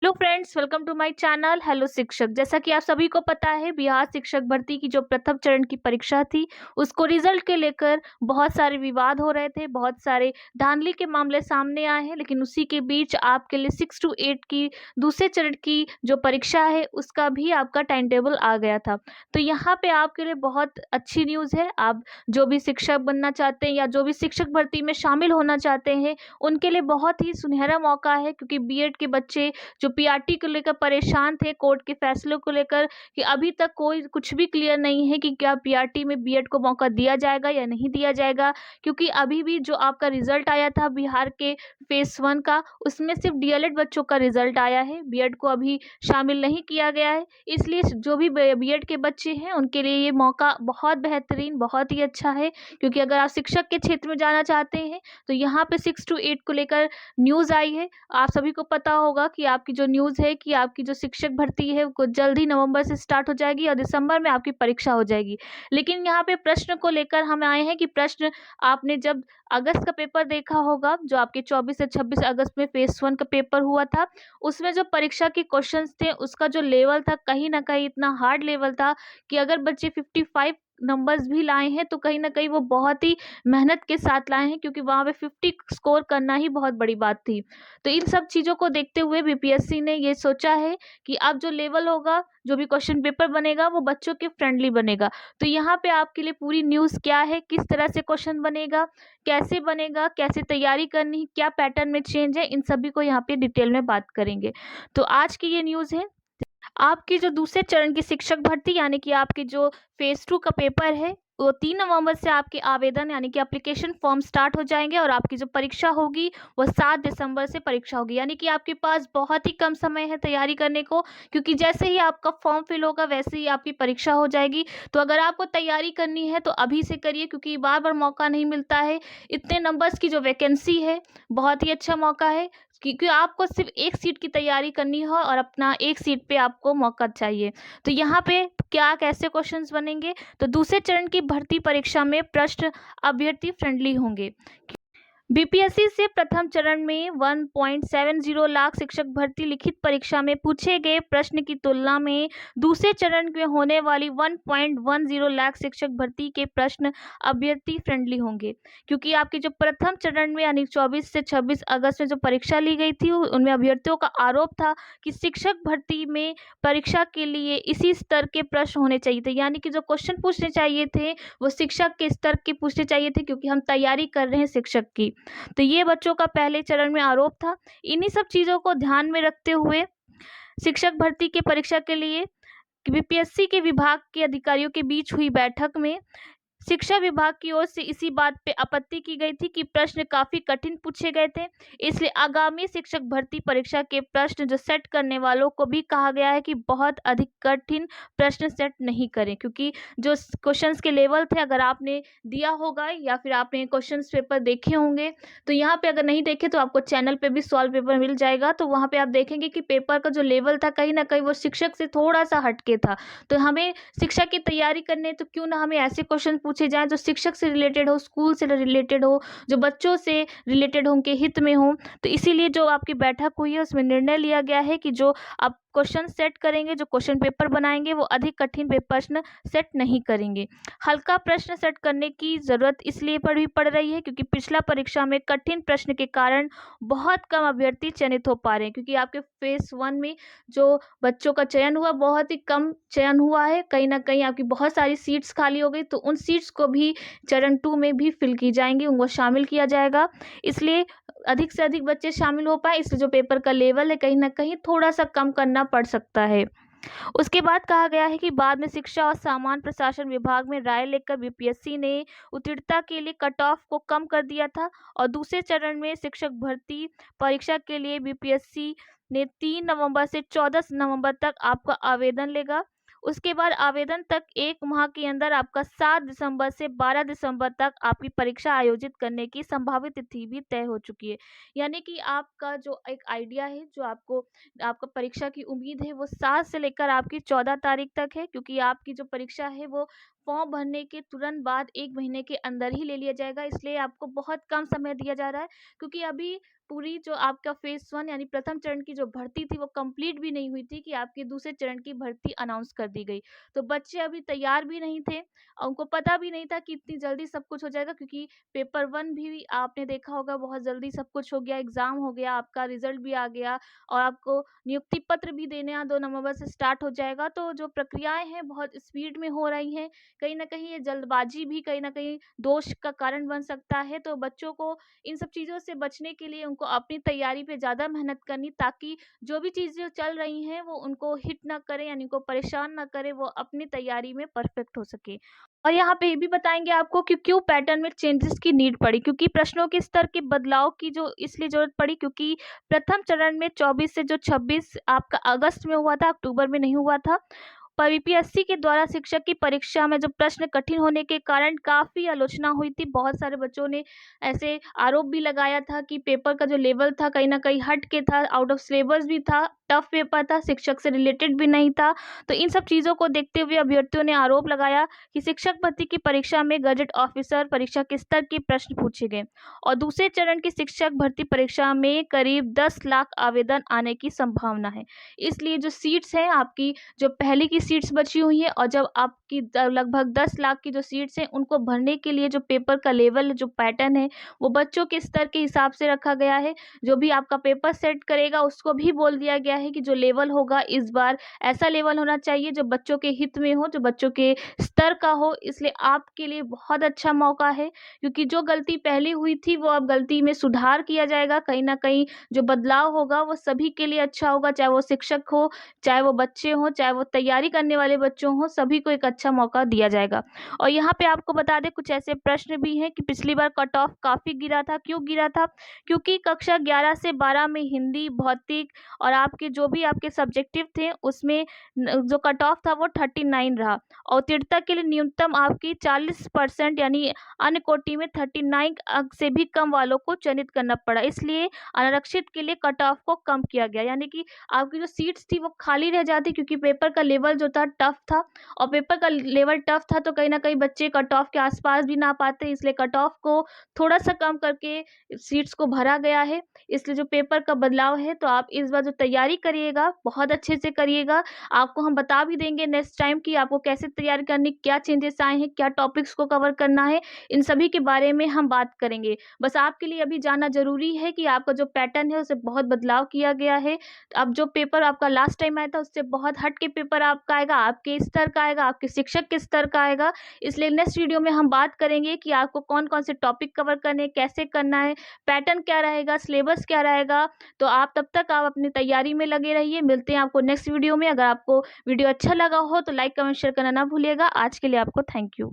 Hello friends, welcome to my channel. Hello शिक्षक, जैसा कि आप सभी को पता है, बिहार शिक्षक भर्ती की जो प्रथम चरण की परीक्षा थी, उसको रिजल्ट के लेकर बहुत सारे विवाद हो रहे थे, बहुत सारे धांधली के मामले सामने आए हैं। लेकिन उसी के बीच आपके लिए 6 to 8 की दूसरे चरण की जो परीक्षा है, उसका भी आपका टाइम टेबल आ गया था। तो यहाँ पे आपके लिए बहुत अच्छी न्यूज़ है। आप जो भी शिक्षक बनना चाहते हैं या जो भी शिक्षक भर्ती में शामिल होना चाहते हैं, उनके लिए बहुत ही सुनहरा मौका है, क्योंकि बीएड के बच्चे जो पीआरटी को लेकर परेशान थे कोर्ट के फैसलों को लेकर, कि अभी तक कोई कुछ भी क्लियर नहीं है कि क्या पीआरटी में बीएड को मौका दिया जाएगा या नहीं दिया जाएगा। क्योंकि अभी भी जो आपका रिजल्ट आया था बिहार के फेस 1 का, उसमें सिर्फ डीएलएड बच्चों का रिजल्ट आया है, बीएड को अभी शामिल नहीं किया गया है। इसलिए जो भी बीएड के बच्चे हैं उनके लिए ये मौका बहुत बेहतरीन, बहुत ही अच्छा है। क्योंकि अगर आप शिक्षक के क्षेत्र में जाना चाहते हैं तो यहाँ पे 6 to 8 को लेकर न्यूज़ आई है। आप सभी को पता होगा कि आपकी जो न्यूज़ है कि आपकी जो शिक्षक भर्ती है वो जल्द ही नवंबर से स्टार्ट हो जाएगी और दिसंबर में आपकी परीक्षा हो जाएगी। लेकिन यहाँ पे प्रश्न को लेकर हम आए हैं कि प्रश्न आपने जब अगस्त का पेपर देखा होगा, जो आपके 24 से 26 अगस्त में फेस 1 का पेपर हुआ था, उसमें जो परीक्षा के क्वेश्चंस थे उसका जो लेवल था, कहीं न कहीं इतना हार्ड लेवल था कि अगर बच्चे 55 नंबर्स भी लाए हैं तो कहीं न कहीं वो बहुत ही मेहनत के साथ लाए हैं, क्योंकि वहाँ पे 50 स्कोर करना ही बहुत बड़ी बात थी। तो इन सब चीज़ों को देखते हुए बीपीएससी ने ये सोचा है कि अब जो लेवल होगा, जो भी क्वेश्चन पेपर बनेगा वो बच्चों के फ्रेंडली बनेगा। तो यहाँ पे आपके लिए पूरी न्यूज़ क्या है, किस तरह से क्वेश्चन बनेगा, कैसे तैयारी करनी है, क्या पैटर्न में चेंज है, इन सभी को यहाँ पे डिटेल में बात करेंगे। तो आज की ये न्यूज़ है। आपकी जो दूसरे चरण की शिक्षक भर्ती यानी कि आपकी जो फेज़ 2 का पेपर है, वो 3 नवंबर से आपके आवेदन यानी कि एप्लीकेशन फॉर्म स्टार्ट हो जाएँगे और आपकी जो परीक्षा होगी वो 7 दिसंबर से परीक्षा होगी। यानी कि आपके पास बहुत ही कम समय है तैयारी करने को, क्योंकि जैसे ही आपका फॉर्म फिल होगा वैसे ही आपकी परीक्षा हो जाएगी। तो अगर आपको तैयारी करनी है तो अभी से करिए, क्योंकि बार-बार मौका नहीं मिलता है। इतने नंबर्स की जो वैकेंसी है, बहुत ही अच्छा मौका है, क्योंकि आपको सिर्फ एक सीट की तैयारी करनी हो और अपना एक सीट पे आपको मौका चाहिए। तो यहाँ पे क्या कैसे क्वेश्चंस बनेंगे, तो दूसरे चरण की भर्ती परीक्षा में प्रश्न अभ्यर्थी फ्रेंडली होंगे। बीपीएससी से प्रथम चरण में 1.70 लाख शिक्षक भर्ती लिखित परीक्षा में पूछे गए प्रश्न की तुलना में दूसरे चरण में होने वाली 1.10 लाख शिक्षक भर्ती के प्रश्न अभ्यर्थी फ्रेंडली होंगे। क्योंकि आपके जो प्रथम चरण में यानी 24 से 26 अगस्त में जो परीक्षा ली गई थी, उनमें अभ्यर्थियों का आरोप था कि शिक्षक भर्ती में परीक्षा के लिए इसी स्तर के प्रश्न होने चाहिए थे, यानी कि जो क्वेश्चन पूछने चाहिए थे वो शिक्षक के स्तर के पूछने चाहिए थे, क्योंकि हम तैयारी कर रहे हैं शिक्षक की। तो ये बच्चों का पहले चरण में आरोप था। इन्हीं सब चीज़ों को ध्यान में रखते हुए शिक्षक भर्ती की परीक्षा के लिए बीपीएससी के विभाग के अधिकारियों के बीच हुई बैठक में शिक्षा विभाग की ओर से इसी बात पे आपत्ति की गई थी कि प्रश्न काफ़ी कठिन पूछे गए थे। इसलिए आगामी शिक्षक भर्ती परीक्षा के प्रश्न जो सेट करने वालों को भी कहा गया है कि बहुत अधिक कठिन प्रश्न सेट नहीं करें, क्योंकि जो क्वेश्चंस के लेवल थे, अगर आपने दिया होगा या फिर आपने क्वेश्चंस पेपर देखे होंगे, तो यहाँ पे अगर नहीं देखे तो आपको चैनल पे भी सॉल्व पेपर मिल जाएगा। तो वहाँ पे आप देखेंगे कि पेपर का जो लेवल था, कहीं ना कहीं वो शिक्षक से थोड़ा सा हटके था। तो हमें शिक्षा की तैयारी करने तो क्यों ना हमें ऐसे क्वेश्चन पूछे जाएं जो शिक्षक से रिलेटेड हो, स्कूल से रिलेटेड हो, जो बच्चों से रिलेटेड हो, उनके हित में हो। तो इसीलिए जो आपकी बैठक हुई है उसमें निर्णय लिया गया है कि जो आप क्वेश्चन सेट करेंगे, जो क्वेश्चन पेपर बनाएंगे, वो अधिक कठिन प्रश्न सेट नहीं करेंगे। हल्का प्रश्न सेट करने की ज़रूरत इसलिए पड़ रही है क्योंकि पिछला परीक्षा में कठिन प्रश्न के कारण बहुत कम अभ्यर्थी चयनित हो पा रहे हैं, क्योंकि आपके फेस 1 में जो बच्चों का चयन हुआ बहुत ही कम चयन हुआ है। कहीं न कहीं आपकी बहुत सारी सीट्स खाली हो गई, तो उन सीट्स को भी चरण 2 में भी फिल की जाएँगी, उनको शामिल किया जाएगा। इसलिए अधिक से अधिक बच्चे शामिल हो पाएँ, इसलिए जो पेपर का लेवल है कहीं न कहीं थोड़ा-सा कम करना पड़ सकता है। उसके बाद कहा गया है कि बाद में शिक्षा और सामान्य प्रशासन विभाग में राय लेकर बीपीएससी ने उत्तीर्णता के लिए कट ऑफ को कम कर दिया था और दूसरे चरण में शिक्षक भर्ती परीक्षा के लिए बीपीएससी ने 3 नवंबर से 14 नवंबर तक आपका आवेदन लेगा। उसके बाद आवेदन तक 1 माह के अंदर आपका 7 दिसंबर से 12 दिसंबर तक आपकी परीक्षा आयोजित करने की संभावित तिथि भी तय हो चुकी है। यानी कि आपका जो एक आइडिया है, जो आपका परीक्षा की उम्मीद है, वो 7 से लेकर आपकी 14 तारीख तक है, क्योंकि आपकी जो परीक्षा है वो फॉर्म भरने के तुरंत बाद 1 महीने के अंदर ही ले लिया जाएगा। इसलिए आपको बहुत कम समय दिया जा रहा है, क्योंकि अभी पूरी जो आपका फ़ेज़ 1 यानी प्रथम चरण की जो भर्ती थी वो कंप्लीट भी नहीं हुई थी कि आपकी दूसरे चरण की भर्ती अनाउंस कर दी गई। तो बच्चे अभी तैयार भी नहीं थे और उनको पता भी नहीं था कि इतनी जल्दी सब कुछ हो जाएगा, क्योंकि पेपर 1 भी आपने देखा होगा बहुत जल्दी सब कुछ हो गया, एग्ज़ाम हो गया, आपका रिज़ल्ट भी आ गया और आपको नियुक्ति पत्र भी देना 2 नवंबर से स्टार्ट हो जाएगा। तो जो प्रक्रियाएँ हैं बहुत स्पीड में हो रही हैं। कहीं न कहीं ये जल्दबाज़ी भी कहीं न कहीं दोष का कारण बन सकता है। तो बच्चों को इन सब चीज़ों से बचने के लिए उनको अपनी तैयारी पे ज़्यादा मेहनत करनी, ताकि जो भी चीज़ें चल रही हैं वो उनको हिट ना करें, यानी उनको परेशान ना करें, वो अपनी तैयारी में परफेक्ट हो सकें। और यहाँ पे ये भी बताएँगे आपको कि क्यों पैटर्न में चेंजेस की नीड पड़ी, क्योंकि प्रश्नों के स्तर के बदलाव की जो इसलिए ज़रूरत पड़ी क्योंकि प्रथम चरण में 24 से जो 26 आपका अगस्त में हुआ था, अक्टूबर में नहीं हुआ था। पर यूपीएससी के द्वारा शिक्षक की परीक्षा में जो प्रश्न कठिन होने के कारण काफ़ी आलोचना हुई थी। बहुत सारे बच्चों ने ऐसे आरोप भी लगाया था कि पेपर का जो लेवल था कहीं न कहीं हट के था, आउट ऑफ सिलेबस भी था, टफ पेपर था, शिक्षक से रिलेटेड भी नहीं था। तो इन सब चीज़ों को देखते हुए अभ्यर्थियों ने आरोप लगाया कि शिक्षक भर्ती की परीक्षा में गजेट ऑफिसर परीक्षा के स्तर के प्रश्न पूछे गए और दूसरे चरण की शिक्षक भर्ती परीक्षा में करीब 10 लाख आवेदन आने की संभावना है। इसलिए जो सीट्स हैं आपकी, जो पहले की सीट्स बची हुई हैं और जब आपकी लगभग 10 लाख की जो सीट्स हैं उनको भरने के लिए जो पेपर का लेवल, जो पैटर्न है वो बच्चों के स्तर के हिसाब से रखा गया है। जो भी आपका पेपर सेट करेगा उसको भी बोल दिया गया है कि जो लेवल होगा इस बार ऐसा लेवल होना चाहिए जो बच्चों के हित में हो, जो बच्चों के स्तर का हो। इसलिए आपके लिए बहुत अच्छा मौका है, क्योंकि जो गलती पहले हुई थी वो अब गलती में सुधार किया जाएगा। कहीं न कहीं जो बदलाव होगा वो सभी के लिए अच्छा होगा, चाहे वो शिक्षक हो, चाहे वो बच्चे हों, चाहे वो तैयारी करने वाले बच्चों हों, सभी को एक अच्छा मौका दिया जाएगा। और यहाँ पे आपको बता दें कुछ ऐसे प्रश्न भी हैं कि पिछली बार कट ऑफ काफ़ी गिरा था। क्यों गिरा था? क्योंकि कक्षा 11 से 12 में हिंदी, भौतिक और आपके जो भी आपके सब्जेक्टिव थे उसमें जो कट ऑफ था वो 39 रहा और उत्तीर्णता के लिए न्यूनतम आपकी 40% यानी अन्य कोटि में 39 अंक से भी कम वालों को चयनित करना पड़ा। इसलिए अनारक्षित के लिए कट ऑफ को कम किया गया, यानी कि आपकी जो सीट्स थी वो खाली रह जाती, क्योंकि पेपर का लेवल जो था टफ था और पेपर का लेवल टफ था तो कहीं न कहीं बच्चे कट ऑफ के आस-पास भी ना पाते, इसलिए कट ऑफ को थोड़ा-सा कम करके सीट्स को भरा गया है। इसलिए जो पेपर का बदलाव है, तो आप इस बार जो तैयारी करिएगा बहुत अच्छे से करिएगा। आपको हम बता भी देंगे नेक्स्ट टाइम कि आपको कैसे तैयारी करनी, क्या चेंजेस आए हैं, क्या टॉपिक्स को कवर करना है, इन सभी के बारे में हम बात करेंगे। बस आपके लिए अभी जानना ज़रूरी है कि आपका जो पैटर्न है उसे बहुत बदलाव किया गया है। अब जो पेपर आपका लास्ट टाइम आया था उससे बहुत हट के पेपर आपका आएगा, आपके स्तर का आएगा, आपके शिक्षक के स्तर का आएगा। इसलिए नेक्स्ट वीडियो में हम बात करेंगे कि आपको कौन-कौन से टॉपिक कवर करने हैं, कैसे करना है, पैटर्न क्या रहेगा, सिलेबस क्या रहेगा। तो आप तब तक आप अपनी तैयारी में लगे रहिए। मिलते हैं आपको नेक्स्ट वीडियो में। अगर आपको वीडियो अच्छा लगा हो तो लाइक, कमेंट, शेयर करना ना भूलिएगा। आज के लिए आपको थैंक यू।